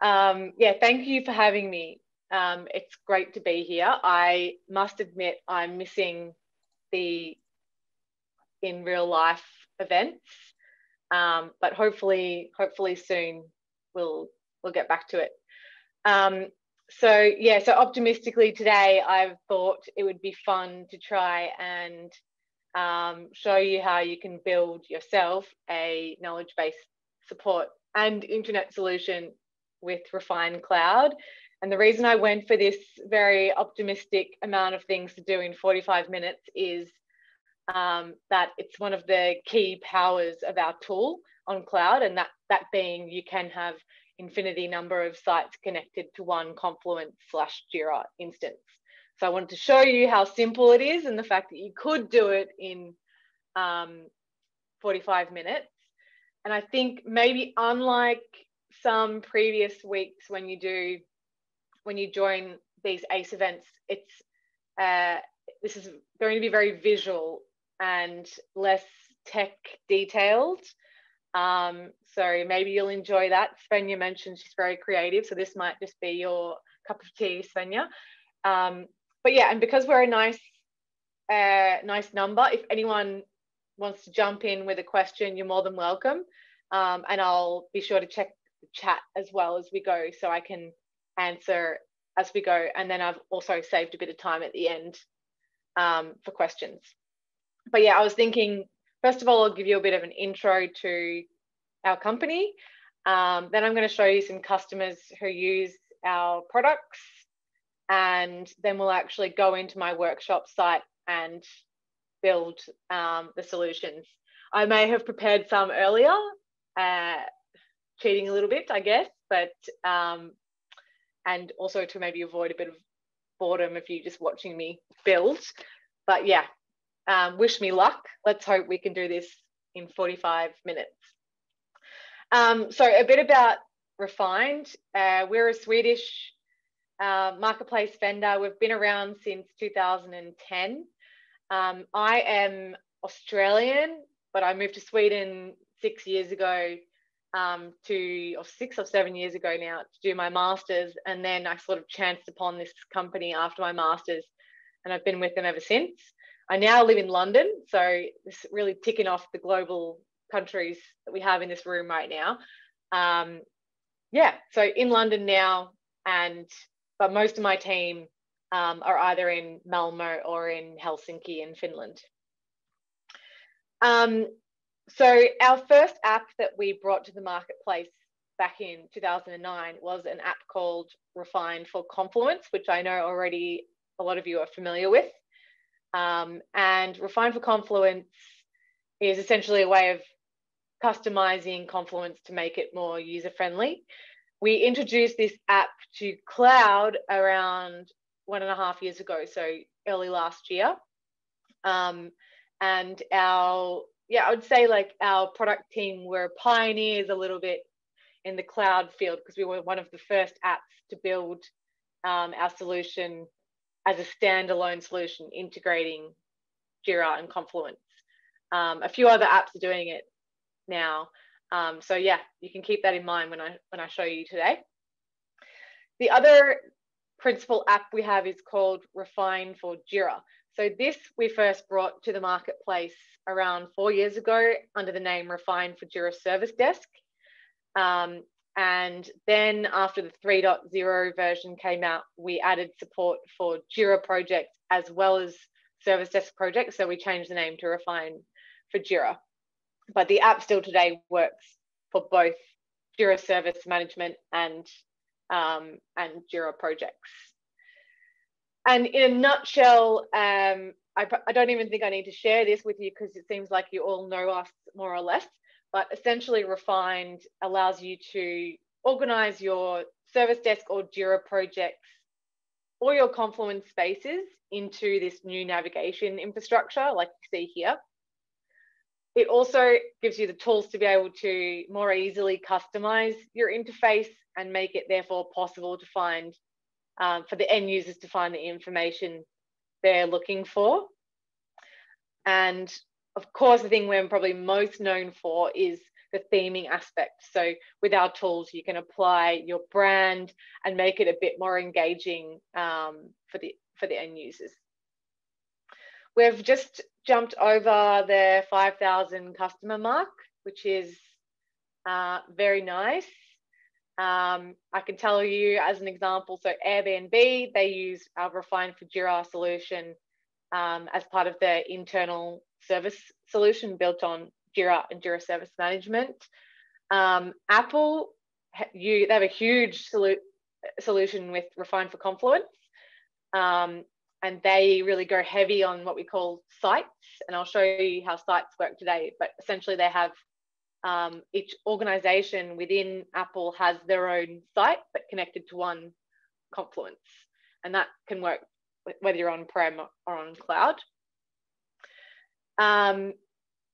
Yeah, thank you for having me. It's great to be here. I must admit I'm missing the in real life events, but hopefully soon we'll get back to it. So optimistically today, I've thought it would be fun to try and show you how you can build yourself a knowledge base support and internet solution with Refined Cloud. And the reason I went for this very optimistic amount of things to do in 45 minutes is that it's one of the key powers of our tool on cloud, and that being you can have infinity number of sites connected to one Confluence / Jira instance. So I wanted to show you how simple it is and the fact that you could do it in 45 minutes. And I think maybe unlike some previous weeks when you join these ACE events, this is going to be very visual and less tech detailed. So maybe you'll enjoy that. Svenja mentioned she's very creative, so this might just be your cup of tea, Svenja. But yeah, and because we're a nice number, if anyone wants to jump in with a question, you're more than welcome. And I'll be sure to check the chat as well as we go, so I can answer as we go. And then I've also saved a bit of time at the end for questions. But yeah, I was thinking, first of all, I'll give you a bit of an intro to our company. Then I'm going to show you some customers who use our products. And then we'll actually go into my workshop site and build the solutions. I may have prepared some earlier, cheating a little bit, I guess, but and also to maybe avoid a bit of boredom of you just watching me build. But yeah, wish me luck. Let's hope we can do this in 45 minutes. So a bit about Refined. We're a Swedish marketplace vendor. We've been around since 2010. I am Australian, but I moved to Sweden 6 years ago, 6 or 7 years ago now, to do my master's. And then I sort of chanced upon this company after my master's, and I've been with them ever since. I now live in London, so this is really ticking off the global countries that we have in this room right now. Yeah, so in London now, but most of my team are either in Malmo or in Helsinki in Finland. So our first app that we brought to the marketplace back in 2009 was an app called Refined for Confluence, which I know already a lot of you are familiar with. And Refined for Confluence is essentially a way of customizing Confluence to make it more user-friendly. We introduced this app to cloud around 1.5 years ago, so early last year. And I would say like our product team were pioneers a little bit in the cloud field, because we were one of the first apps to build our solution as a standalone solution integrating Jira and Confluence. A few other apps are doing it now. So yeah, you can keep that in mind when I show you today. The other principal app we have is called Refine for Jira. So this we first brought to the marketplace around 4 years ago under the name Refine for Jira Service Desk. And then after the 3.0 version came out, we added support for Jira projects as well as Service Desk projects. So we changed the name to Refine for Jira. But the app still today works for both Jira Service Management and Jira projects. And in a nutshell, I don't even think I need to share this with you because it seems like you all know us more or less. But essentially, Refined allows you to organize your Service Desk or Jira projects or your Confluence spaces into this new navigation infrastructure like you see here. It also gives you the tools to be able to more easily customize your interface and make it therefore possible to find, for the end users to find the information they're looking for. And of course, the thing we're probably most known for is the theming aspect. So with our tools, you can apply your brand and make it a bit more engaging for the end users. We've just jumped over the 5,000 customer mark, which is very nice. I can tell you as an example, so Airbnb, they use our Refined for Jira solution as part of their internal service solution built on Jira and Jira Service Management. Apple, they have a huge solution with Refined for Confluence. And they really go heavy on what we call sites. And I'll show you how sites work today. But essentially they have each organization within Apple has their own site, but connected to one Confluence. And that can work whether you're on-prem or on cloud.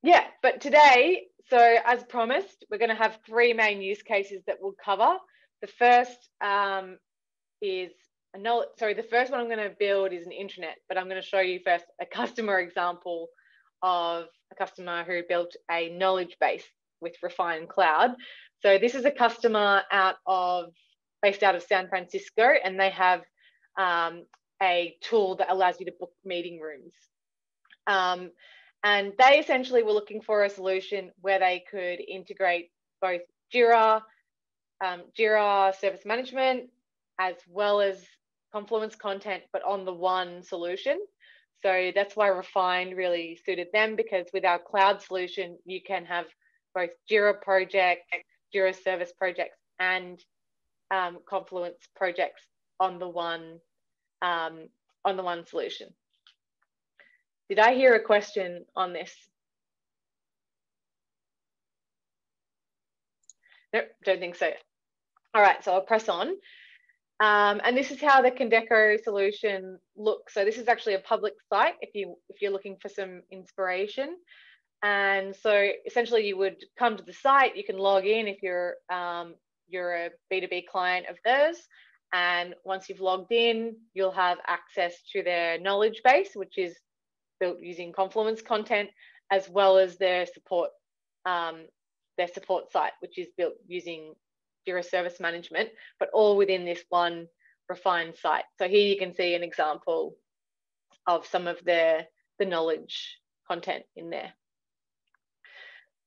Yeah, but today, so as promised, we're going to have 3 main use cases that we'll cover. The first is the first one I'm going to build is an intranet, but I'm going to show you first a customer example of a customer who built a knowledge base with Refined Cloud. So this is a customer based out of San Francisco, and they have a tool that allows you to book meeting rooms. And they essentially were looking for a solution where they could integrate both Jira Service Management, as well as Confluence content, but on the one solution. So that's why Refined really suited them, because with our cloud solution, you can have both Jira projects, Jira service projects, and Confluence projects on the one solution. Did I hear a question on this? Nope, don't think so. All right, so I'll press on. And this is how the Condeco solution looks. So this is actually a public site if you're looking for some inspiration. And so essentially you would come to the site, you can log in if you're a B2B client of theirs. And once you've logged in, you'll have access to their knowledge base, which is built using Confluence content, as well as their support site, which is built using Jira Service Management, but all within this one Refined site. So here you can see an example of some of the knowledge content in there.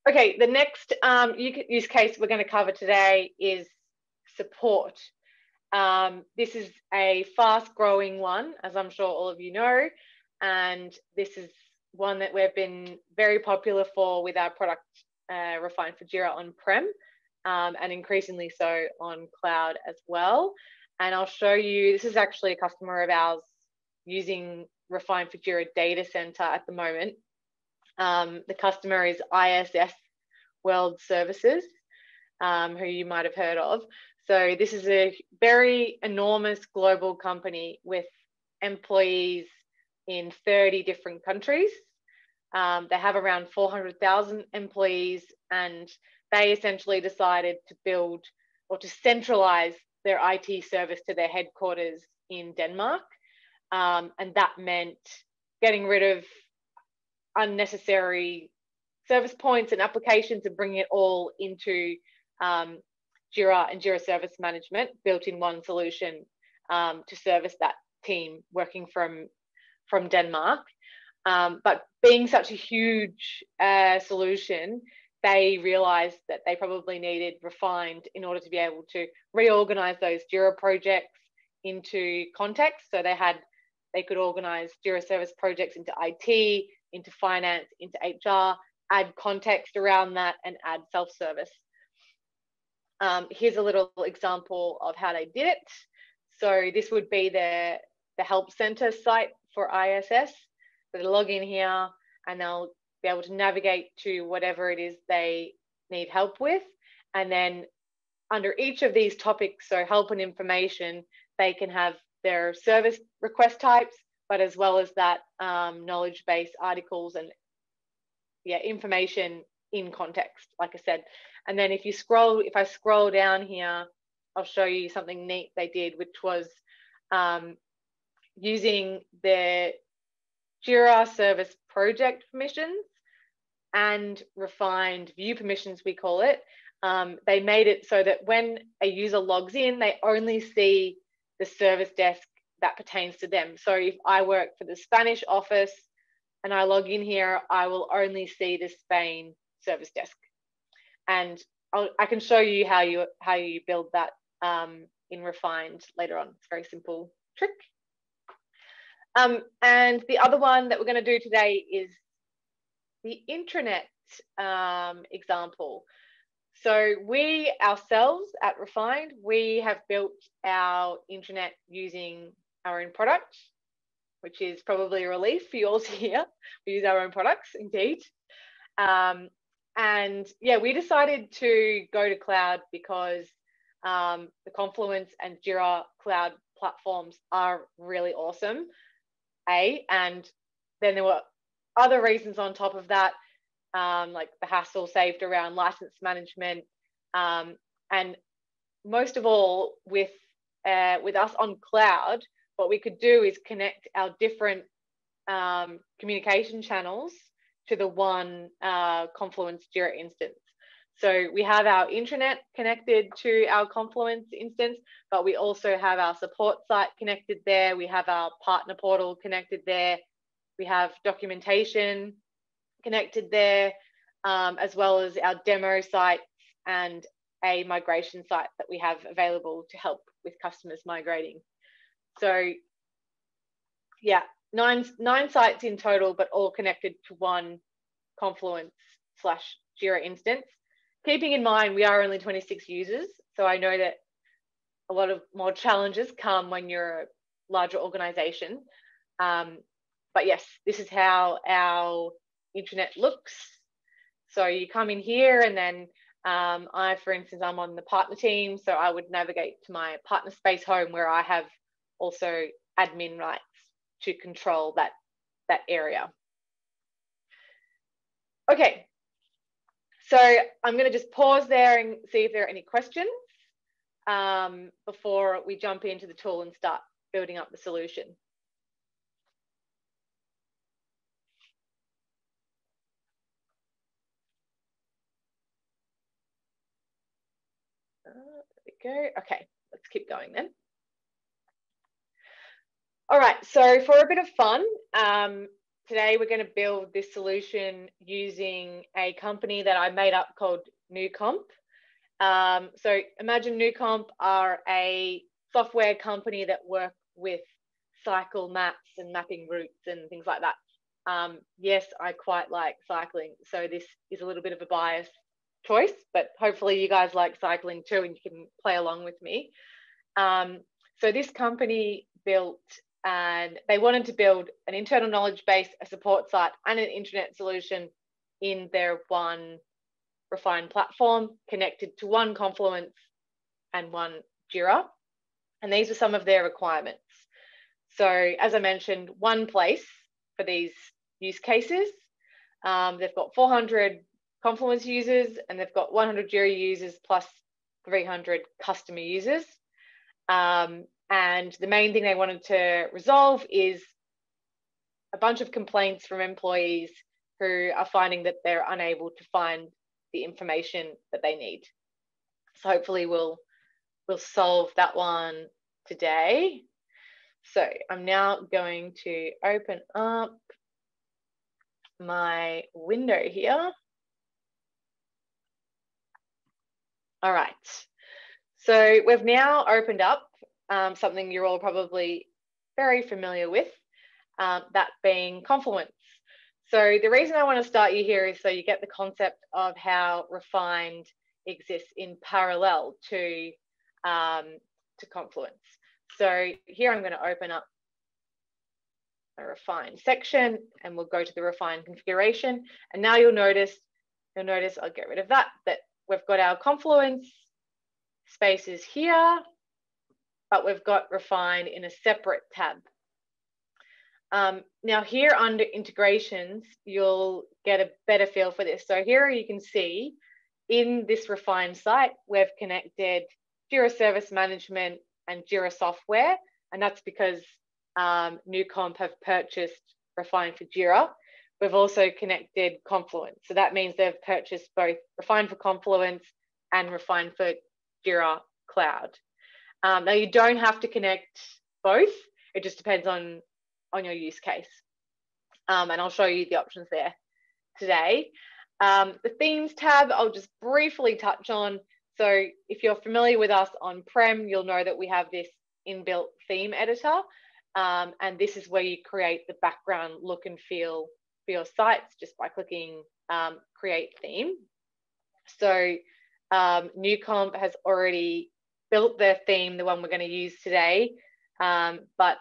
Okay, the next use case we're going to cover today is support. This is a fast-growing one, as I'm sure all of you know, and this is one that we've been very popular for with our product Refined for Jira on-prem. And increasingly so on cloud as well. And I'll show you, this is actually a customer of ours using Refined for Jira Data Center at the moment. The customer is ISS World Services, who you might have heard of. So this is a very enormous global company with employees in 30 different countries. They have around 400,000 employees, and they essentially decided to build or to centralize their IT service to their headquarters in Denmark. And that meant getting rid of unnecessary service points and applications and bringing it all into Jira and Jira Service Management built in one solution to service that team working from Denmark. But being such a huge solution, they realized that they probably needed Refined in order to be able to reorganize those Jira projects into context. So they could organize Jira service projects into IT, into finance, into HR, add context around that, and add self-service. Here's a little example of how they did it. So this would be the help center site for ISS. So they log in here and they'll be able to navigate to whatever it is they need help with. And then under each of these topics, so help and information, they can have their service request types, but as well as that knowledge base articles and information in context, like I said. And then if I scroll down here, I'll show you something neat they did, which was using their Jira service project permissions. and Refined view permissions, we call it. They made it so that when a user logs in, they only see the service desk that pertains to them. So if I work for the Spanish office and I log in here, I will only see the Spain service desk. And I can show you how you build that in Refined later on. It's a very simple trick. And the other one that we're going to do today is the intranet example. So we ourselves at Refined, we have built our intranet using our own product, which is probably a relief for you all to hear. We use our own products, indeed. And yeah, we decided to go to cloud because the Confluence and Jira Cloud platforms are really awesome. And then there were other reasons on top of that, like the hassle saved around license management, and most of all, with us on cloud, what we could do is connect our different communication channels to the one Confluence Jira instance. So we have our intranet connected to our Confluence instance, but we also have our support site connected there. We have our partner portal connected there. We have documentation connected there, as well as our demo site and a migration site that we have available to help with customers migrating. So yeah, nine sites in total, but all connected to one Confluence/Jira instance. Keeping in mind, we are only 26 users. So I know that a lot of more challenges come when you're a larger organization. But yes, this is how our intranet looks. So you come in here and then for instance, I'm on the partner team. So I would navigate to my partner space home where I have also admin rights to control that area. Okay, so I'm going to just pause there and see if there are any questions before we jump into the tool and start building up the solution. There we go. Okay, let's keep going then. All right, so for a bit of fun, today we're going to build this solution using a company that I made up called NewComp. So imagine NewComp are a software company that work with cycle maps and mapping routes and things like that. Yes, I quite like cycling, so this is a little bit of a biased choice, but hopefully you guys like cycling too and you can play along with me. So this company built, and they wanted to build an internal knowledge base, a support site, and an intranet solution in their one Refined platform connected to one Confluence and one Jira. And these are some of their requirements. So as I mentioned, one place for these use cases. They've got 400 Confluence users and they've got 100 Jira users plus 300 customer users. And the main thing they wanted to resolve is a bunch of complaints from employees who are finding that they're unable to find the information that they need. So hopefully we'll solve that one today. So I'm now going to open up my window here. All right. So we've now opened up something you're all probably very familiar with, that being Confluence. So the reason I want to start you here is so you get the concept of how Refined exists in parallel to Confluence. So here I'm going to open up a Refined section and we'll go to the Refined configuration. And now you'll notice I'll get rid of that we've got our Confluence spaces here, but we've got Refined in a separate tab. Now here under integrations, you'll get a better feel for this. So here you can see in this Refined site, we've connected Jira Service Management and Jira Software, and that's because NewComp have purchased Refined for Jira. we've also connected Confluence. So that means they've purchased both Refined for Confluence and Refined for Jira Cloud. Now you don't have to connect both. It just depends on your use case. And I'll show you the options there today. The themes tab, I'll just briefly touch on. So if you're familiar with us on-prem, you'll know that we have this inbuilt theme editor. And this is where you create the background look and feel for your sites just by clicking create theme. So NewComp has already built their theme, the one we're going to use today. But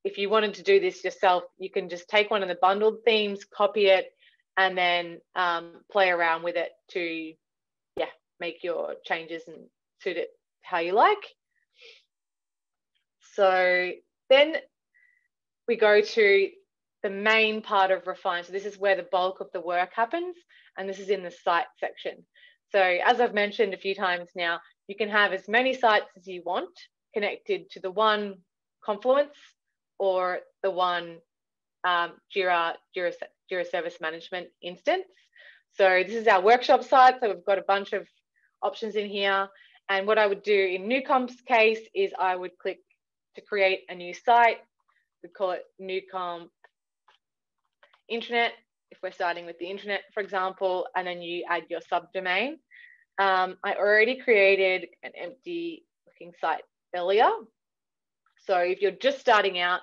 if you wanted to do this yourself, you can just take one of the bundled themes, copy it, and then play around with it to make your changes and suit it how you like. So then we go to the main part of Refine. So this is where the bulk of the work happens, and this is in the site section. So as I've mentioned a few times now, you can have as many sites as you want connected to the one Confluence or the one Jira Service Management instance. So this is our workshop site. So we've got a bunch of options in here. And what I would do in NewComp's case is I would click to create a new site. We call it NewComp Intranet, if we're starting with the Intranet, for example, and then you add your subdomain. I already created an empty looking site earlier. So if you're just starting out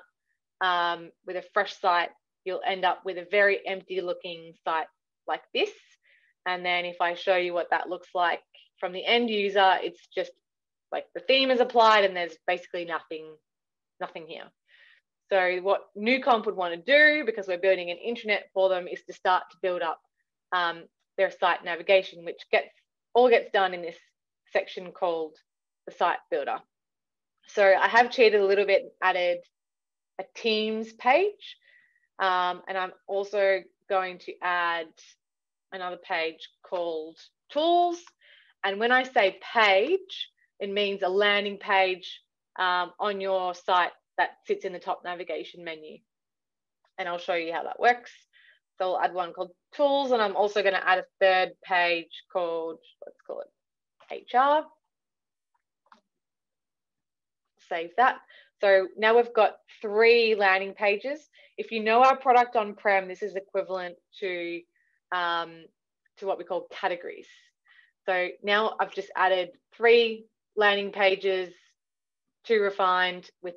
with a fresh site, you'll end up with a very empty looking site like this. And then if I show you what that looks like from the end user, it's just like the theme is applied and there's basically nothing here. So what NewComp would want to do, because we're building an intranet for them, is to start to build up their site navigation, which all gets done in this section called the site builder. So I have cheated a little bit and added a Teams page. And I'm also going to add another page called Tools. And when I say page, it means a landing page on your site that sits in the top navigation menu. And I'll show you how that works. So I'll add one called Tools, and I'm also going to add a third page called, let's call it HR. Save that. So now we've got 3 landing pages. If you know our product on-prem, this is equivalent to what we call categories. So now I've just added 3 landing pages to Refined with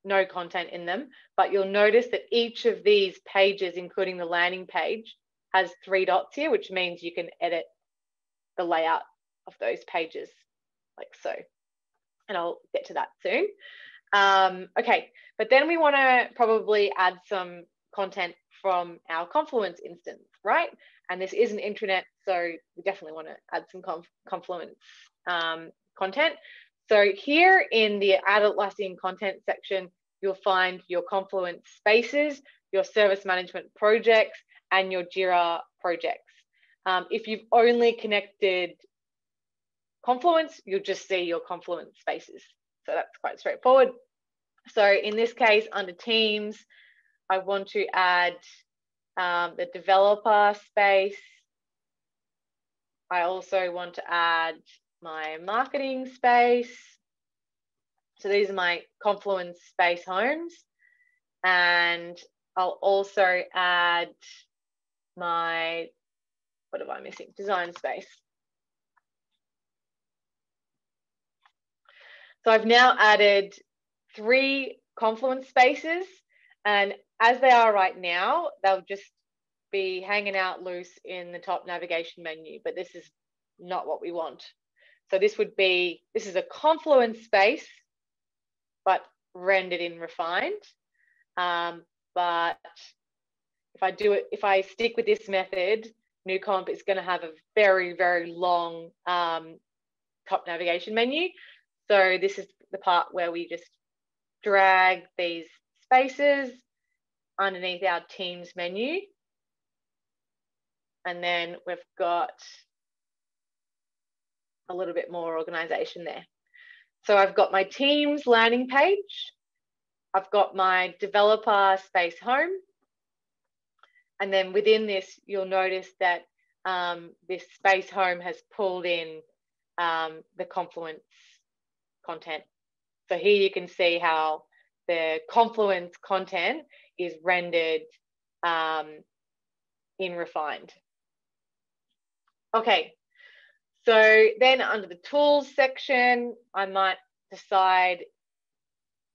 no content in them, but you'll notice that each of these pages, including the landing page, has 3 dots here, which means you can edit the layout of those pages like so. And I'll get to that soon. Okay, but then we want to probably add some content from our Confluence instance, right? And this is an intranet, so we definitely want to add some Confluence content. So here in the Atlassian content section, you'll find your Confluence spaces, your service management projects, and your Jira projects. If you've only connected Confluence, you'll just see your Confluence spaces. So that's quite straightforward. So in this case, under Teams, I want to add the developer space. I also want to add my marketing space. So these are my Confluence space homes. And I'll also add my, what am I missing? Design space. So I've now added 3 Confluence spaces, and as they are right now, they'll just be hanging out loose in the top navigation menu, but this is not what we want. So this is a Confluence space, but rendered in Refined. But if I stick with this method, NewComp is going to have a very, very long top navigation menu. So this is the part where we just drag these spaces underneath our Teams menu. And then we've got a little bit more organization there. So I've got my Teams landing page. I've got my developer space home. And then within this, you'll notice that this space home has pulled in the Confluence content. So here you can see how the Confluence content is rendered in Refined. Okay, so then under the tools section, I might decide,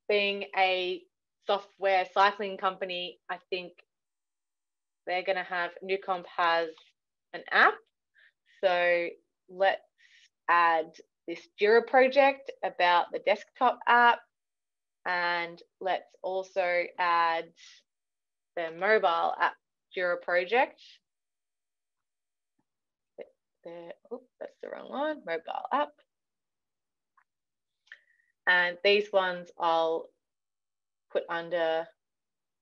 being a software cycling company, I think they're going to have, Newcomp has an app. So let's add this Jira project about the desktop app. And let's also add the mobile app Jira project. Oh, that's the wrong one, mobile app. And these ones I'll put under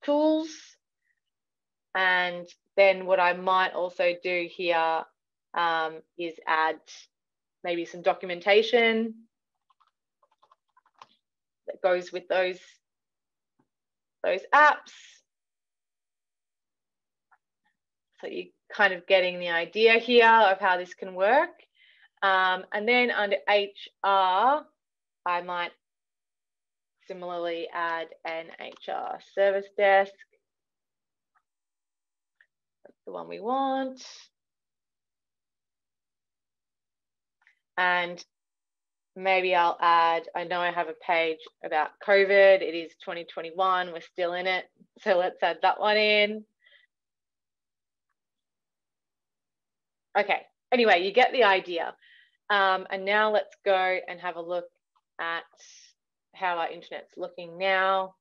tools. And then what I might also do here is add maybe some documentation that goes with those apps. So you're kind of getting the idea here of how this can work. And then under HR, I might similarly add an HR service desk. That's the one we want. And maybe I'll add, I know I have a page about COVID. It is 2021, we're still in it. So let's add that one in. Okay, anyway, you get the idea. And now let's go and have a look at how our internet's looking now.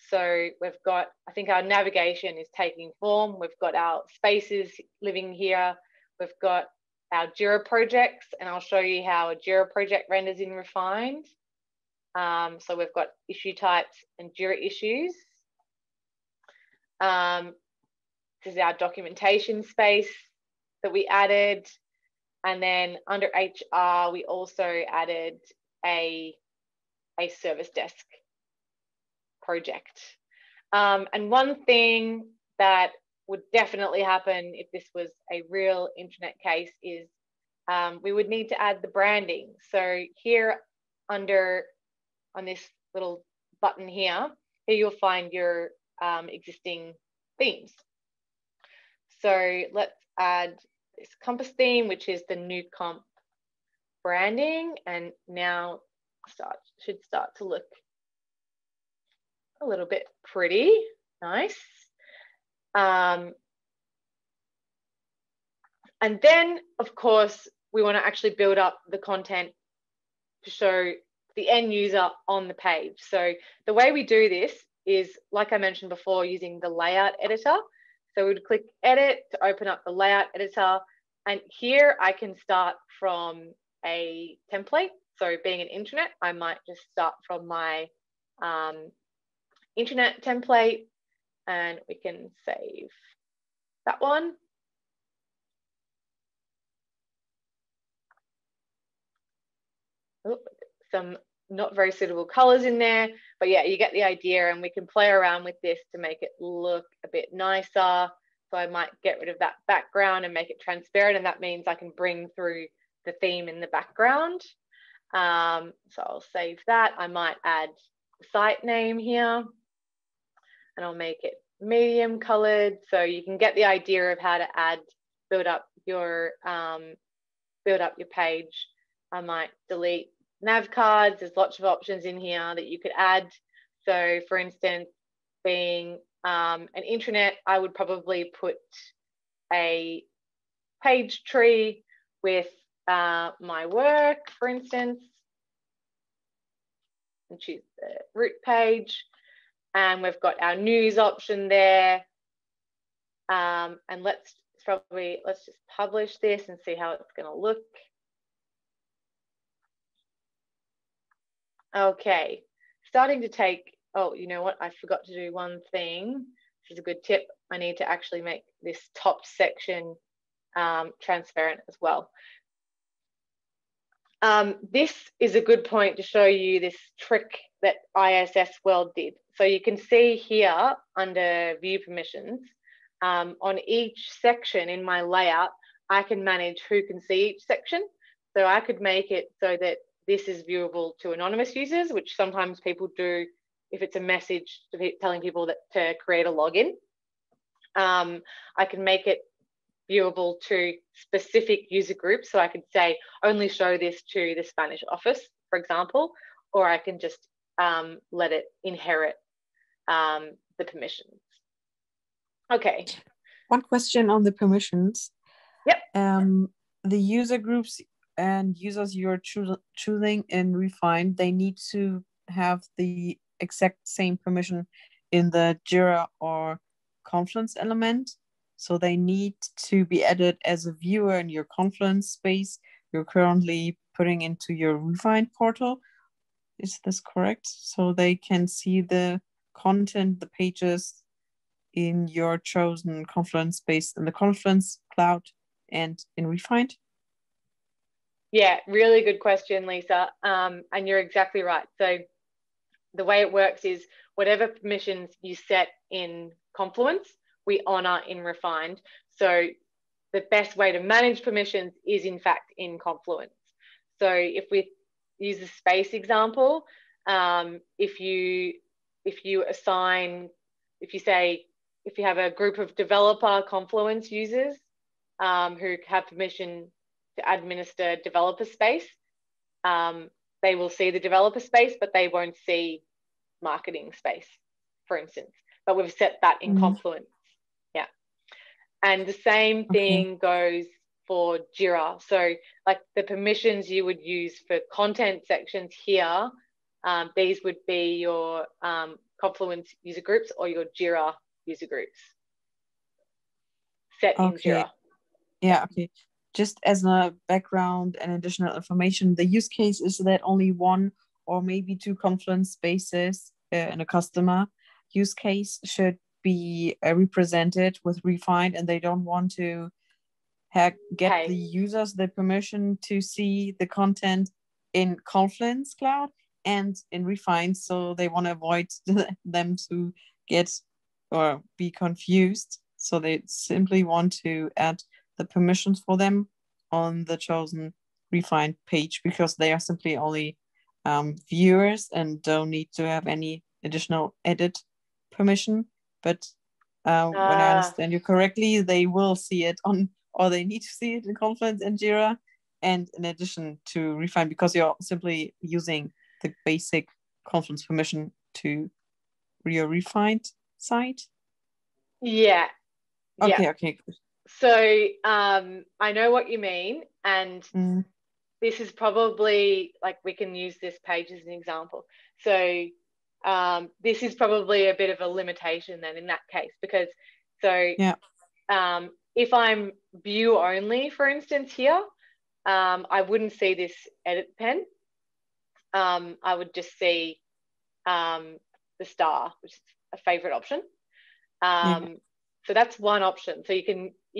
So we've got, I think our navigation is taking form. We've got our spaces living here. We've got our Jira projects, and I'll show you how a Jira project renders in Refined. So we've got issue types and Jira issues. This is our documentation space that we added. And then under HR, we also added a service desk project. And one thing that would definitely happen if this was a real intranet case is we would need to add the branding. So here on this little button here you'll find your existing themes. So let's add this compass theme, which is the Newcomp branding, and now should start to look a little bit pretty nice. And then, of course, we want to actually build up the content to show the end user on the page. So the way we do this is, like I mentioned before, using the layout editor. So we'd click edit to open up the layout editor. And here I can start from a template. So being an intranet, I might just start from my intranet template, and we can save that one. Oh, some not very suitable colors in there, but yeah, you get the idea, and we can play around with this to make it look a bit nicer. So I might get rid of that background and make it transparent, and that means I can bring through the theme in the background. So I'll save that. I might add the site name here, and I'll make it medium colored, so you can get the idea of how to build up your page. I might delete nav cards. There's lots of options in here that you could add. So for instance, being an intranet, I would probably put a page tree with my work, for instance, and choose the root page. And we've got our news option there. And let's just publish this and see how it's going to look. Okay, starting to take, oh, you know what? I forgot to do one thing. This is a good tip. I need to actually make this top section transparent as well. This is a good point to show you this trick that ISS World did. So you can see here under view permissions, on each section in my layout, I can manage who can see each section. So I could make it so that this is viewable to anonymous users, which sometimes people do if it's a message telling people that to create a login. I can make it viewable to specific user groups. So I could say only show this to the Spanish office, for example, or I can just let it inherit the permissions. Okay. One question on the permissions. Yep. The user groups and users you're choosing in Refined, they need to have the exact same permission in the Jira or Confluence element. So they need to be added as a viewer in your Confluence space you're currently putting into your Refined portal. Is this correct? So they can see the content, the pages in your chosen Confluence space in the Confluence Cloud and in Refined? Yeah, really good question, Lisa. And you're exactly right. So the way it works is whatever permissions you set in Confluence, we honor in Refined. So the best way to manage permissions is in fact in Confluence. So if we use the space example, if you have a group of developer Confluence users who have permission to administer developer space, they will see the developer space, but they won't see marketing space, for instance. But we've set that in Confluence. Yeah. And the same thing goes for Jira. So like the permissions you would use for content sections here, these would be your Confluence user groups or your Jira user groups set in Jira. Yeah, okay. Just as a background and additional information, the use case is that only one or maybe two Confluence spaces in a customer use case should be represented with Refined, and they don't want to get the users the permission to see the content in Confluence Cloud and in Refined, so they want to avoid them to get or be confused. So they simply want to add the permissions for them on the chosen Refined page because they are simply only viewers and don't need to have any additional edit permission. But when I understand you correctly, they will see it on, or they need to see it in Confluence and Jira, and in addition to Refine, because you're simply using the basic Confluence permission to your Refined site. Yeah. Okay. So I know what you mean, and this is probably like we can use this page as an example. So this is probably a bit of a limitation then in that case, because if I'm view only, for instance, here, I wouldn't see this edit pen. I would just see the star, which is a favorite option. So that's one option. So you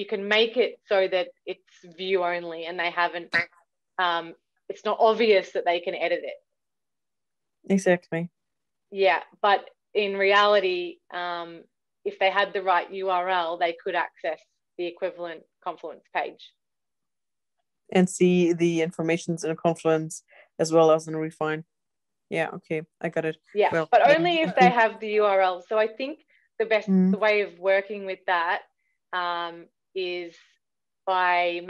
can make it so that it's view only and they haven't, it's not obvious that they can edit it. Exactly. Yeah, but in reality, if they had the right URL, they could access the equivalent Confluence page. And see the informations in Confluence as well as in Refine. Yeah, okay, I got it. Yeah, well, but only if they have the URL. So I think the way of working with that is by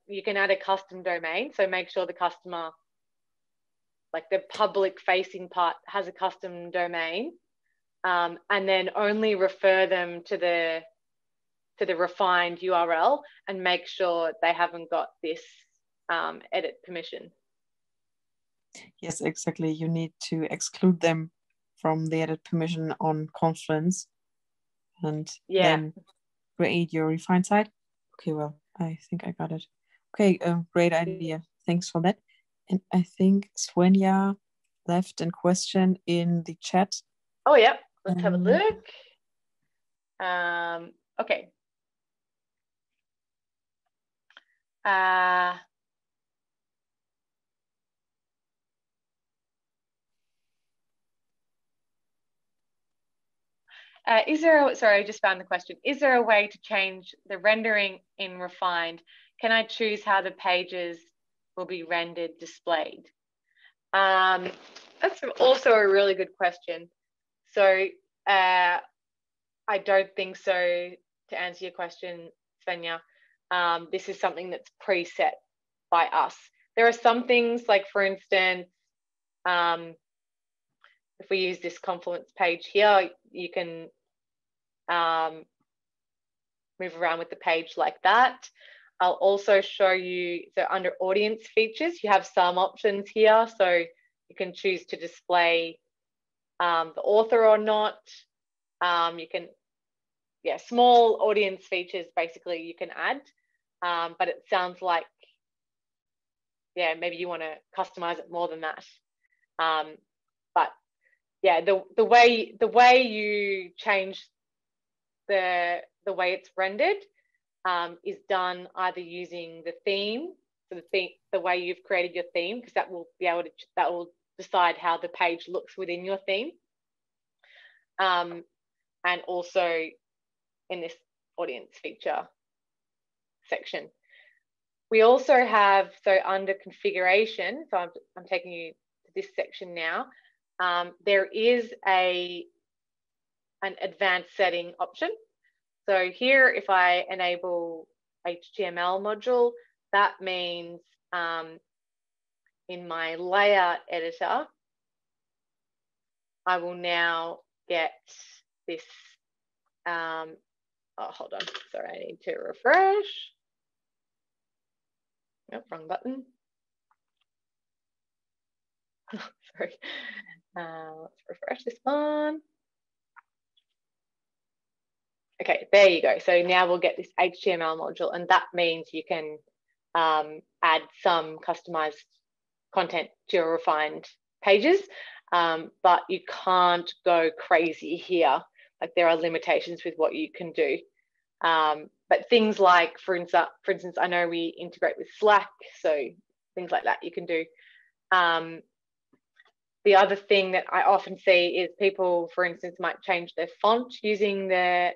you can add a custom domain. So make sure the customer, like the public facing part, has a custom domain, and then only refer them to the refined URL and make sure they haven't got this edit permission. Yes, exactly. You need to exclude them from the edit permission on Confluence and then create your refined site. Okay, well, I think I got it. Okay, great idea. Thanks for that. And I think Svenja left a question in the chat. Oh, yeah. Let's have a look. Okay. Sorry, I just found the question. Is there a way to change the rendering in Refined? Can I choose how the pages will be rendered, displayed? That's also a really good question. So I don't think so, to answer your question, Svenja. This is something that's preset by us. There are some things like, for instance, if we use this Confluence page here, you can move around with the page like that. I'll also show you, so under audience features, you have some options here. So you can choose to display the author or not. You can, yeah, small audience features basically you can add, but it sounds like, yeah, maybe you want to customize it more than that. But yeah, the way you change the way it's rendered is done either using the theme, so the way you've created your theme, because that will decide how the page looks within your theme, and also in this audience feature section. We also have, so under configuration, so I'm taking you to this section now. There is an advanced setting option. So here, if I enable HTML module, that means in my layout editor, I will now get this, oh, hold on, sorry, I need to refresh. Nope, wrong button. Sorry, let's refresh this one. Okay, there you go. So now we'll get this HTML module, and that means you can add some customized content to your Refined pages, but you can't go crazy here. Like, there are limitations with what you can do. But things like, for instance, I know we integrate with Slack, so things like that you can do. The other thing that I often see is people, for instance, might change their font using their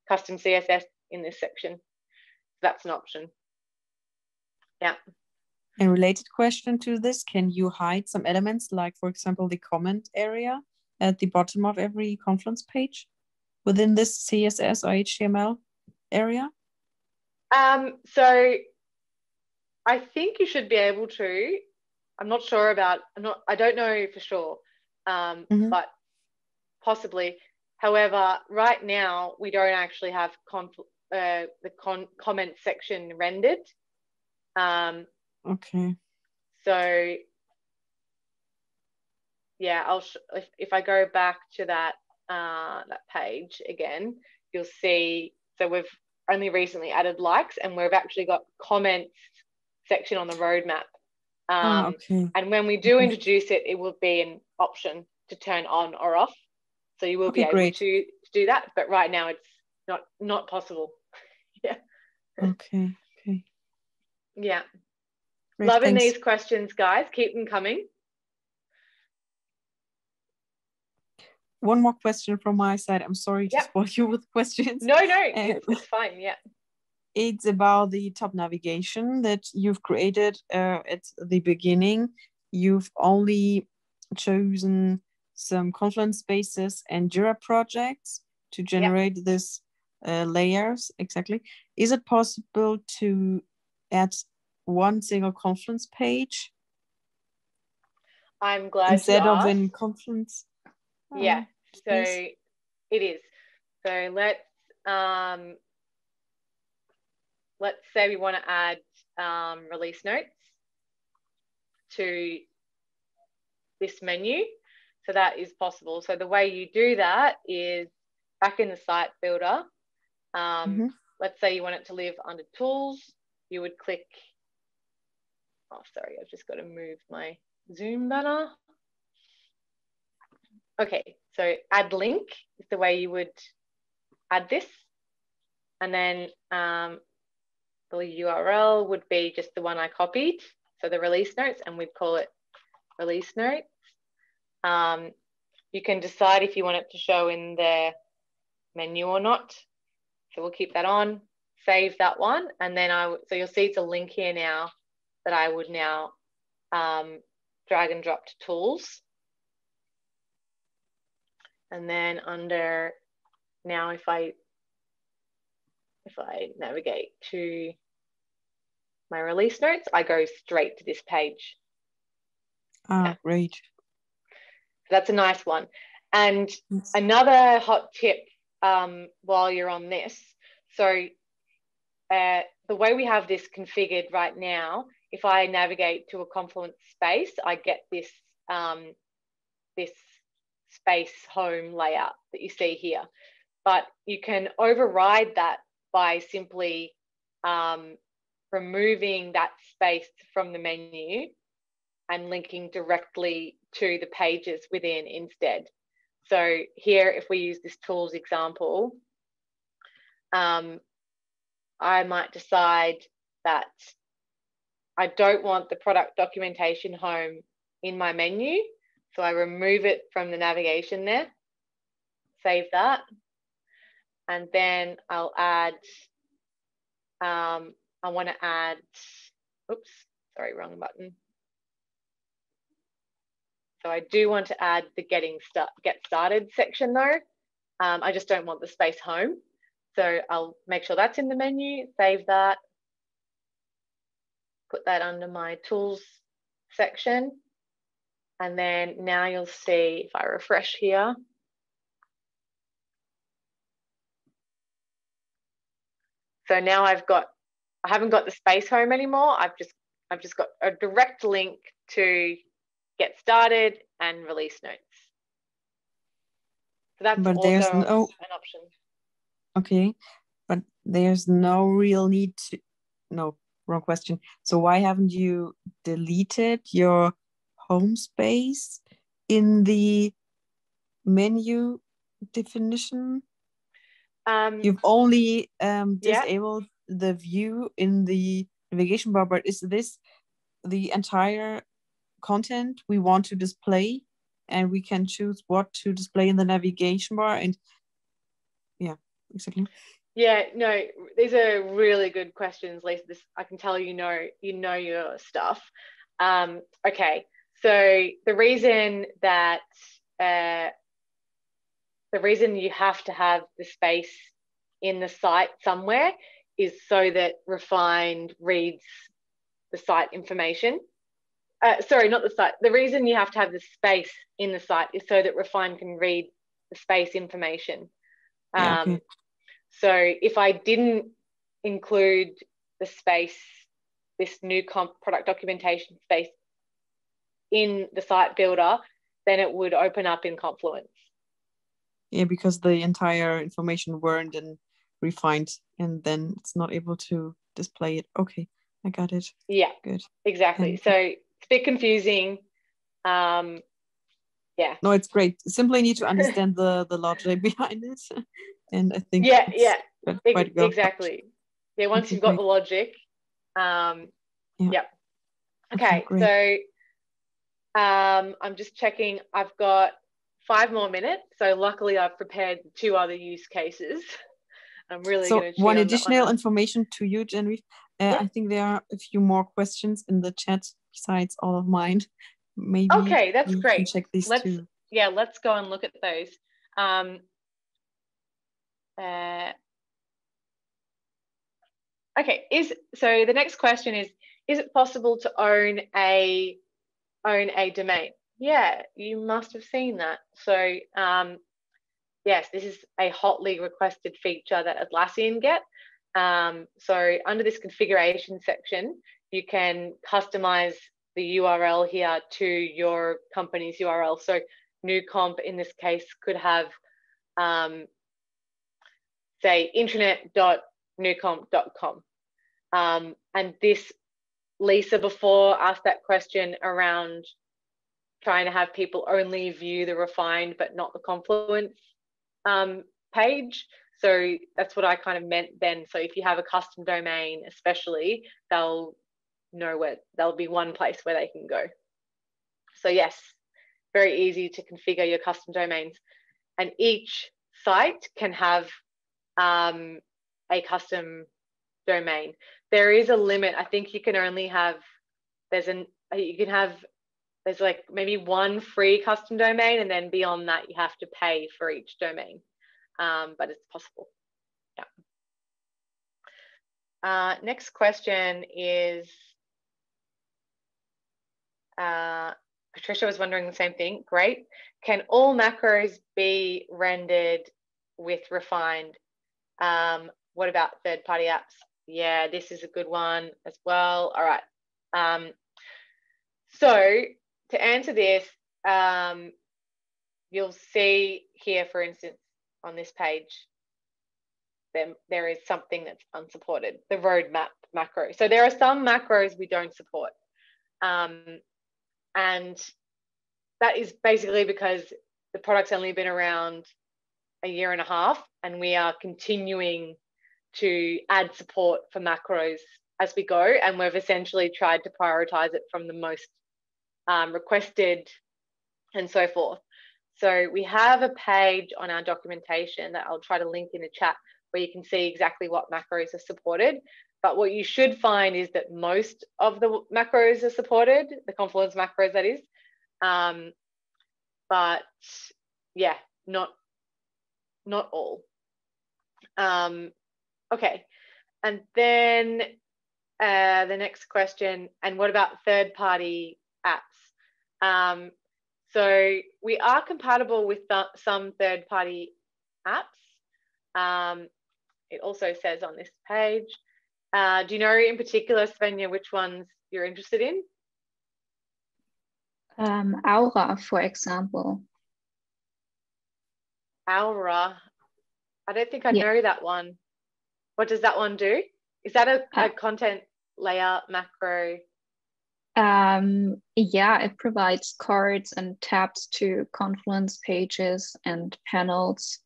custom CSS in this section. That's an option. Yeah. A related question to this, can you hide some elements, like, for example, the comment area at the bottom of every Confluence page within this CSS or HTML area? So I think you should be able to. I'm not sure about, I don't know for sure, but possibly. However, right now we don't actually have the comment section rendered. Okay. So yeah, if I go back to that page again, you'll see. So we've only recently added likes, and we've actually got comments section on the roadmap. Okay. And when we do introduce it, it will be an option to turn on or off. So you will be able to do that, but right now it's not possible. Yeah. Okay. Yeah. Great, Loving thanks. these questions, guys. Keep them coming. One more question from my side. I'm sorry to spoil you with questions. No, it's fine. Yeah. It's about the top navigation that you've created at the beginning. You've only chosen some Confluence spaces and Jira projects to generate this layers. Exactly. Is it possible to add one single Confluence page? I'm glad instead of in Confluence. Yeah. So it is. So let's say we want to add release notes to this menu. So that is possible. So the way you do that is back in the site builder. Let's say you want it to live under tools. You would click, oh, sorry, I've just got to move my Zoom banner. Okay, so add link is the way you would add this. And then the URL would be just the one I copied. So the release notes, and we'd call it release notes. You can decide if you want it to show in the menu or not. So we'll keep that on, save that one. And then so you'll see it's a link here now that I would now drag and drop to tools. And then under, now if I navigate to my release notes, I go straight to this page. Ah, great. So that's a nice one. And another hot tip while you're on this, so the way we have this configured right now, if I navigate to a Confluence space, I get this, this space home layout that you see here. But you can override that by simply removing that space from the menu and linking directly to the pages within instead. So here, if we use this tools example, I might decide that I don't want the product documentation home in my menu. So I remove it from the navigation there, save that. And then I'll add, I want to add, oops, sorry, wrong button. So I do want to add the get started section though. I just don't want the space home. So I'll make sure that's in the menu, save that, put that under my tools section. And then now you'll see if I refresh here. So now I haven't got the space home anymore. I've just got a direct link to get started and release notes. So that's but also there's an option. Okay, but there's no real need to, no, wrong question. So why haven't you deleted your home space in the menu definition? You've only disabled the view in the navigation bar, but is this the entire content we want to display? And we can choose what to display in the navigation bar, and yeah, exactly. Yeah, no, these are really good questions, Lisa. I can tell you know your stuff. Okay, so the reason you have to have the space in the site somewhere is so that Refined reads the site information. Sorry, not the site. The reason you have to have the space in the site is so that Refined can read the space information. Yeah, okay. So if I didn't include the space, this new product documentation space in the site builder, then it would open up in Confluence. Yeah, because the entire information weren't in Refined, and then it's not able to display it. Okay, I got it. Yeah, good. Exactly. And so it's a bit confusing. Yeah. No, it's great. Simply need to understand the logic behind it, and I think exactly. Yeah, once you've got the logic. Yep. Okay, so I'm just checking. I've got 5 more minutes. So luckily I've prepared 2 other use cases. I'm really going to one additional information to you, Genevieve. I think there are a few more questions in the chat besides all of mine. Maybe okay, that's great. Can check these too. Yeah, let's go and look at those. Okay, so the next question is it possible to own a domain? Yeah, you must have seen that. So yes, this is a hotly requested feature that Atlassian get. So under this configuration section, you can customize the URL here to your company's URL. So NewComp in this case could have, say, intranet.newcomp.com. And this, Lisa before asked that question around trying to have people only view the Refined but not the Confluence page. So that's what I kind of meant then. So if you have a custom domain, especially, they'll know where there'll be one place where they can go. So yes, very easy to configure your custom domains. And each site can have a custom domain. There is a limit. I think you can only have, there's like maybe one free custom domain, and then beyond that you have to pay for each domain, but it's possible. Yeah. Next question is, Patricia was wondering the same thing. Great. Can all macros be rendered with Refined? What about third-party apps? Yeah, this is a good one as well. All right. So to answer this, you'll see here, for instance, on this page, there is something that's unsupported, the roadmap macro. So there are some macros we don't support. And that is basically because the product's only been around a year and a half, and we are continuing to add support for macros as we go. And we've essentially tried to prioritize it from the most requested and so forth. So we have a page on our documentation that I'll try to link in the chat where you can see exactly what macros are supported. But what you should find is that most of the macros are supported, the Confluence macros, that is. But yeah, not all. Okay, and then the next question, and what about third-party apps? So we are compatible with some third-party apps. It also says on this page. Do you know in particular, Svenja, which ones you're interested in? Aura, for example. Aura. I don't think I know that one. What does that one do? Is that a content layout macro? Yeah, it provides cards and tabs to Confluence pages and panels.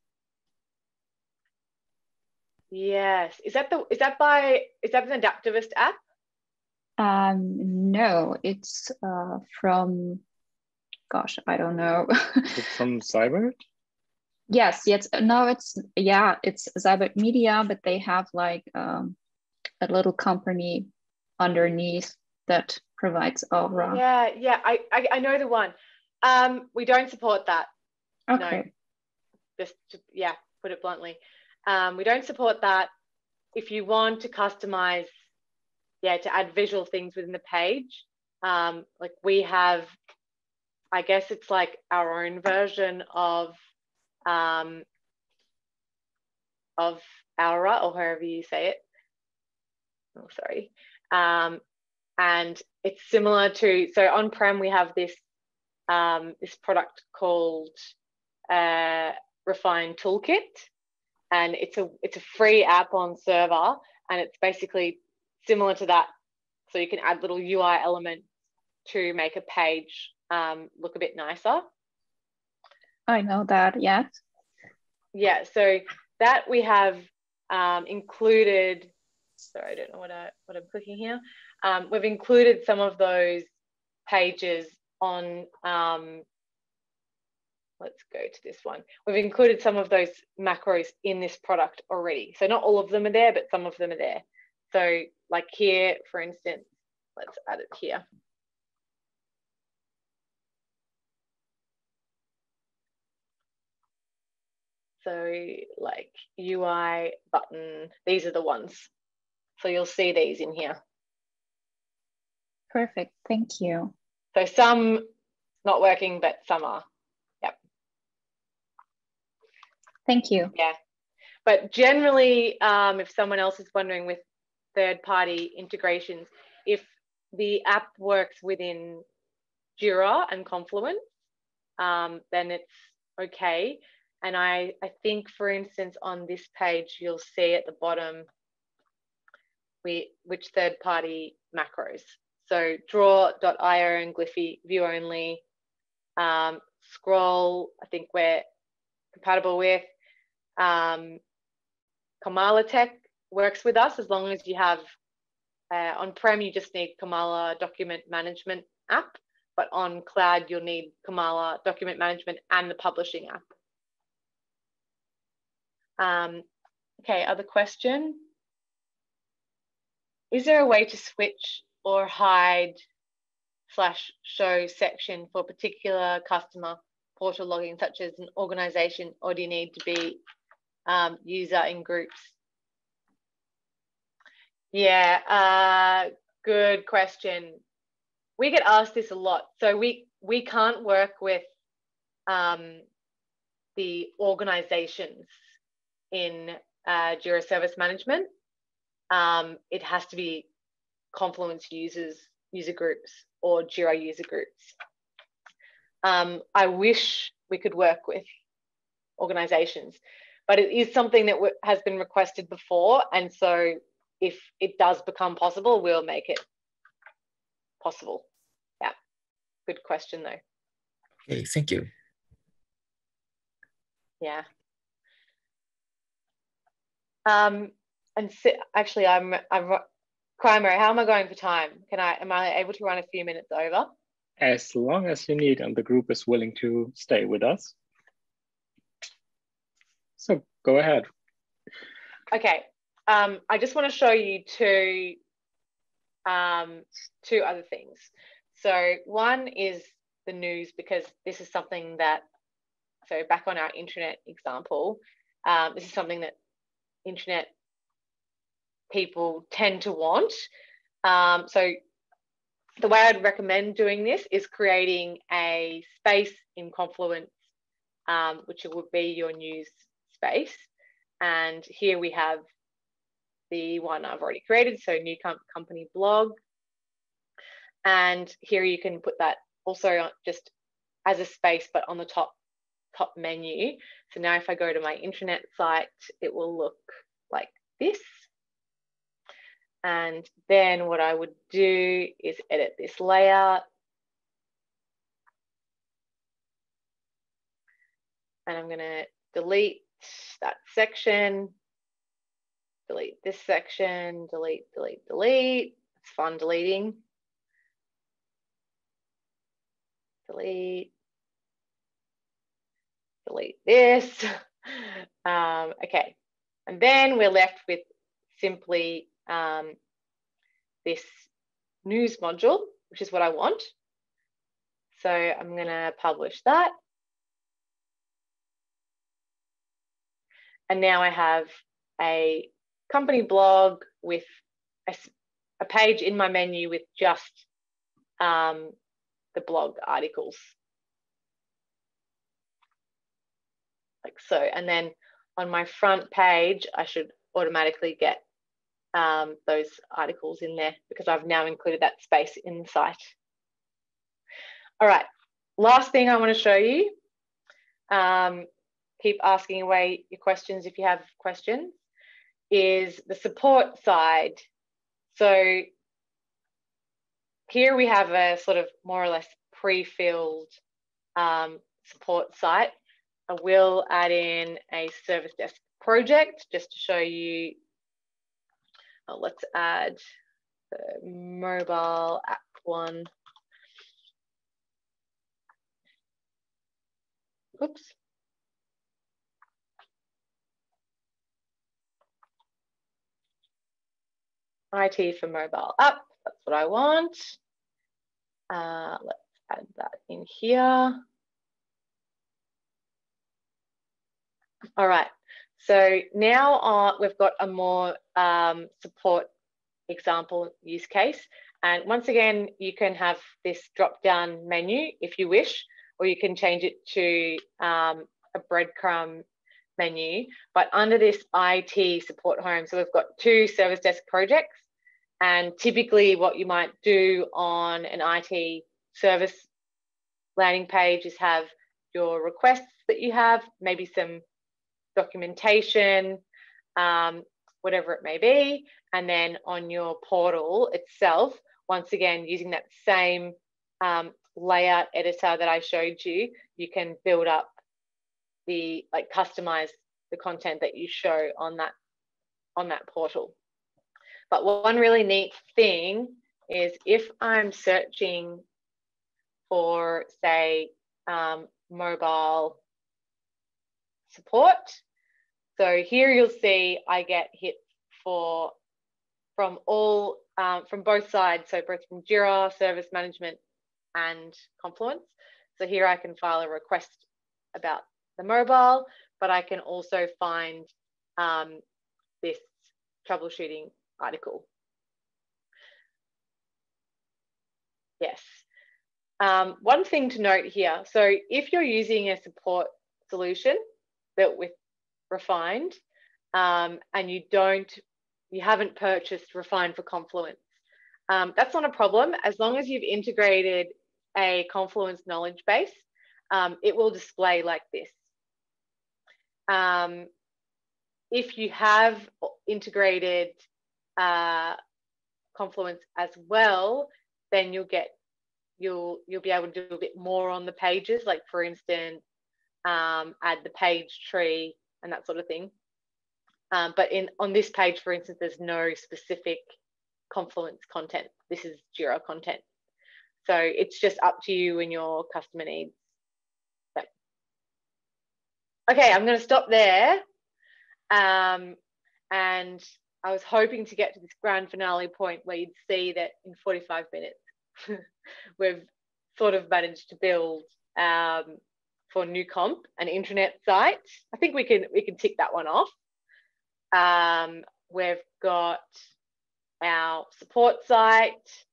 Yes. Is that an Adaptivist app? No, it's from, gosh, I don't know. It's from Cyber? Yes, no, it's Cyber Media, but they have like a little company underneath that provides Aura. Yeah, I know the one. We don't support that. Okay. No. Just to, put it bluntly. We don't support that. If you want to customize, to add visual things within the page, like we have, I guess it's like our own version of Aura, or however you say it. Oh, sorry. And it's similar to, so on-prem we have this this product called Refined Toolkit, and it's a free app on server, and it's basically similar to that. So you can add little UI elements to make a page look a bit nicer. I know that, yes. Yeah, so that we have included. Sorry, I don't know what I'm clicking here. We've included some of those pages on, let's go to this one. We've included some of those macros in this product already. So not all of them are there, but some of them are there. So like here, for instance, let's add it here. So like UI button, these are the ones. So you'll see these in here. Perfect, thank you. So some not working, but some are. Yep. Thank you. Yeah, but generally, if someone else is wondering with third-party integrations, if the app works within Jira and Confluence, then it's okay. And I think, for instance, on this page, you'll see at the bottom which third-party macros. So draw.io and Glyphy, view only. Scroll, I think we're compatible with. Kamala Tech works with us as long as you have, on-prem, you just need Kamala Document Management app, but on cloud, you'll need Kamala Document Management and the publishing app. Okay, other question. Is there a way to switch or hide /show section for particular customer portal login, such as an organization, or do you need to be user in groups? Yeah, good question. We get asked this a lot. So we can't work with the organizations in Jira Service Management. It has to be Confluence user groups or Jira user groups. I wish we could work with organizations, but it is something that has been requested before. And so if it does become possible, we'll make it possible. Yeah, good question though. Okay, thank you. Yeah. And actually, I'm Crimer, how am I going for time? Am I able to run a few minutes over? As long as you need, and the group is willing to stay with us. So go ahead. Okay. I just want to show you two other things. So one is the news, because this is something that, so back on our intranet example, this is something that intranet people tend to want. So the way I'd recommend doing this is creating a space in Confluence, which would be your news space. And here we have the one I've already created, so new company blog. And here you can put that also just as a space, but on the top menu. So now if I go to my intranet site, it will look like this. And then what I would do is edit this layout. And I'm going to delete that section, delete this section, delete. It's fun deleting. Delete this. Okay, and then we're left with simply this news module, which is what I want. So I'm going to publish that. And now I have a company blog with a page in my menu with just the blog articles. Like so. And then on my front page, I should automatically get those articles in there because I've now included that space in the site. All right, last thing I want to show you. Keep asking away your questions if you have questions, is the support side. So here we have a sort of more or less pre-filled support site. I will add in a service desk project just to show you. Let's add the mobile app one. Oops. IT for mobile app, that's what I want. Let's add that in here. All right, so now we've got a more support example use case. And once again, you can have this drop-down menu if you wish, or you can change it to a breadcrumb menu. But under this IT support home, so we've got two service desk projects. And typically what you might do on an IT service landing page is have your requests that you have, maybe some documentation, whatever it may be. And then on your portal itself, once again, using that same layout editor that I showed you, you can build up the, like, customize the content that you show on that portal. But one really neat thing is if I'm searching for, say, mobile support, So here you'll see I get hits from both sides, so both from Jira, Service Management, and Confluence. So here I can file a request about the mobile, but I can also find this troubleshooting article. Yes. One thing to note here, so if you're using a support solution built with Refined, and you haven't purchased Refined for Confluence, that's not a problem. As long as you've integrated a Confluence knowledge base, it will display like this. If you have integrated Confluence as well, then you'll be able to do a bit more on the pages, like for instance, add the page tree and that sort of thing. But on this page, for instance, there's no specific Confluence content. This is Jira content. So it's just up to you and your customer needs. Yep. Okay, I'm going to stop there. And I was hoping to get to this grand finale point where you'd see that in 45 minutes, we've sort of managed to build for NewComp an intranet site. I think we can tick that one off. We've got our support site,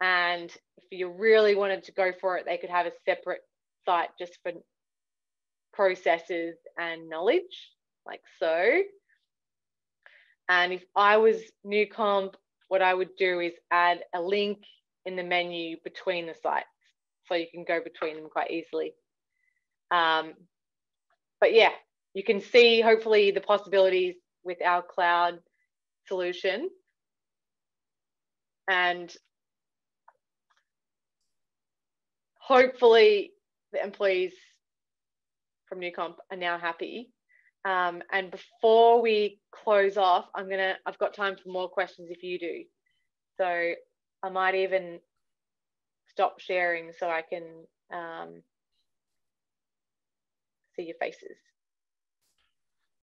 and if you really wanted to go for it, they could have a separate site just for processes and knowledge, like so. And if I was NewComp, what I would do is add a link in the menu between the sites, so you can go between them quite easily. But yeah, you can see hopefully the possibilities with our cloud solution. And hopefully the employees from NewComp are now happy. And before we close off, I've got time for more questions if you do. So I might even stop sharing so I can see your faces.